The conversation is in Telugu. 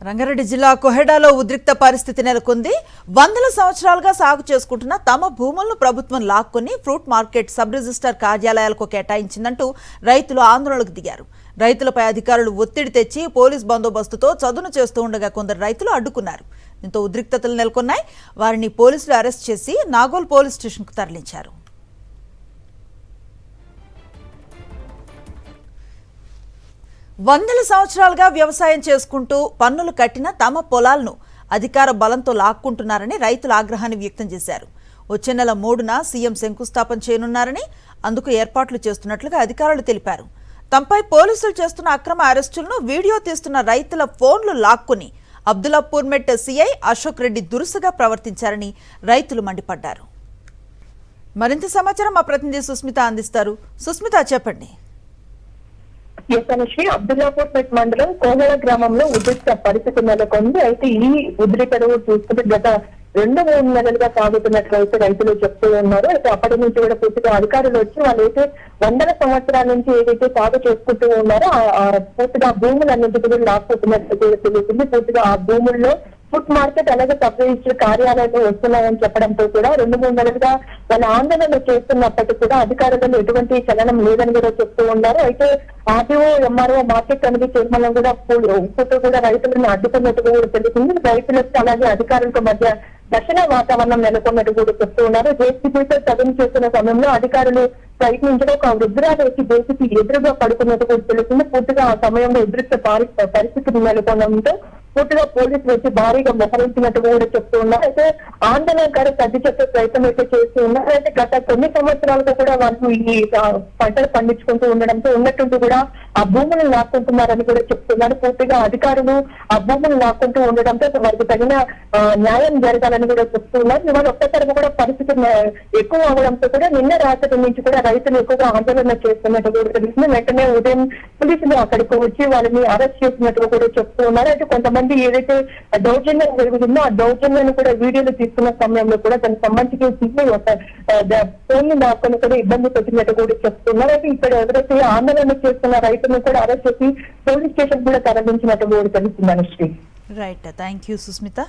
రంగారెడ్డి జిల్లా కొహెడాలో ఉద్రిక్త పరిస్థితి నెలకొంది. వందల సంవత్సరాలుగా సాగు చేసుకుంటున్న తమ భూములను ప్రభుత్వం లాక్కొని ఫ్రూట్ మార్కెట్ సబ్ రిజిస్టర్ కార్యాలయాలకు కేటాయించిందంటూ రైతులు ఆందోళనకు దిగారు. రైతులపై అధికారులు ఒత్తిడి తెచ్చి పోలీస్ బందోబస్తుతో చదును చేస్తూ ఉండగా కొందరు రైతులు అడ్డుకున్నారు. దీంతో ఉద్రిక్తతలు నెలకొన్నాయి. వారిని పోలీసులు అరెస్ట్ చేసి నాగోల్ పోలీస్ స్టేషన్కు తరలించారు. వందల సంవత్సరాలుగా వ్యవసాయం చేసుకుంటూ పన్నులు కట్టిన తమ పొలాలను అధికార బలంతో లాక్కుంటున్నారని రైతులు ఆగ్రహాన్ని వ్యక్తం చేశారు. వచ్చే నెల 3న సీఎం శంకుస్థాపన చేయనున్నారని, అందుకు ఏర్పాట్లు చేస్తున్నట్లుగా అధికారులు తెలిపారు. తమపై పోలీసులు చేస్తున్న అక్రమ అరెస్టులను వీడియో తీస్తున్న రైతుల ఫోన్లు లాక్కుని అబ్దుల్లాపూర్ మెట్ సీఐ అశోక్ రెడ్డి దురుసుగా ప్రవర్తించారని రైతులు మండిపడ్డారు. మరింత సమాచారం మా ప్రతినిధి సుస్మిత అందిస్తారు. సుస్మిత, చెప్పండి. అబ్దుల్లాపూర్ పెట్ మండలం కోగల గ్రామంలో ఉద్రిక్త పరిస్థితి నెలకొంది. అయితే ఈ ఉద్రిక్తను చూసుకుంటే గత 2-3 నెలలుగా సాగుతున్నట్లయితే రైతులు చెప్తూ ఉన్నారు. అయితే అప్పటి నుంచి కూడా పూర్తిగా అధికారులు వచ్చి వాళ్ళైతే వందల సంవత్సరాల నుంచి ఏదైతే సాగు చేసుకుంటూ ఉన్నారో పూర్తిగా భూములన్నింటి కూడా లాక్కుంటున్నట్టు తెలుస్తుంది. పూర్తిగా ఆ భూముల్లో ఫుడ్ మార్కెట్ అలాగే సబ్ రిజిస్టర్ కార్యాలయాలు వస్తున్నాయని చెప్పడంతో కూడా 2-3 నెలలుగా వాళ్ళ ఆందోళన చేస్తున్నప్పటికీ కూడా అధికారులు ఎటువంటి చలనం లేదని కూడా చెప్తూ ఉన్నారు. అయితే RTO, MRO, market committee chairman కూడా కూడా రైతులను అడ్డుకున్నట్టు కూడా తెలుస్తుంది. రైతులకు అలాగే అధికారులకు మధ్య ఘర్షణ వాతావరణం నెలకొన్నట్టు కూడా చెప్తూ ఉన్నారు. జేసీబీతో చదువు చేస్తున్న సమయంలో అధికారులు ప్రయత్నించడం ఒక వృద్ధురాలు వచ్చి జేసీబీ ఎదురుగా పడుకున్నట్టు కూడా తెలుస్తుంది. పూర్తిగా ఆ సమయంలో ఉద్రిక్త పరిస్థితులు నెలకొనడంతో పూర్తిగా పోలీసులు వచ్చి భారీగా మోహరించినట్టు కూడా చెప్తూ ఉన్నారు. అయితే ఆందోళనకారు సర్ది చెప్పే ప్రయత్నం అయితే చేస్తూ ఉన్నారు. అయితే గత కొన్ని సంవత్సరాలుగా కూడా వాళ్ళు ఈ పంటలు పండించుకుంటూ ఉండడంతో ఉన్నట్టుండి కూడా ఆ భూములను లాక్కుంటున్నారని కూడా చెప్తున్నారు. పూర్తిగా అధికారులు ఆ భూములు లాక్కుంటూ ఉండడంతో వారికి తగిన న్యాయం జరగాలని కూడా చెప్తూ ఉన్నారు. ఇవాళ ఒక్కసారి కూడా పరిస్థితి ఎక్కువ అవడంతో కూడా నిన్న రాత్రి నుంచి కూడా రైతులు ఎక్కువగా ఆందోళన చేస్తున్నట్టు కూడా తెలుస్తుంది. వెంటనే ఉదయం పోలీసులు అక్కడికి వచ్చి వాళ్ళని అరెస్ట్ చేసినట్టు కూడా చెప్తూ ఉన్నారు. అయితే కొంతమంది ఏదైతే దౌర్జన్యం జరుగుతుందో ఆ దౌర్జన్యాన్ని కూడా వీడియోలు తీసుకున్న సమయంలో కూడా దానికి సంబంధించి ఫోన్ లాక్కొని కూడా ఇబ్బంది పెట్టినట్టు కూడా చెప్తున్నారు. అయితే ఇక్కడ ఎవరైతే ఆందోళన చేస్తున్న రైతులను కూడా అరెస్ట్ చేసి పోలీస్ స్టేషన్ కూడా తరలించినట్టు కూడా తెలుస్తుంది. Right, thank you Susmitha.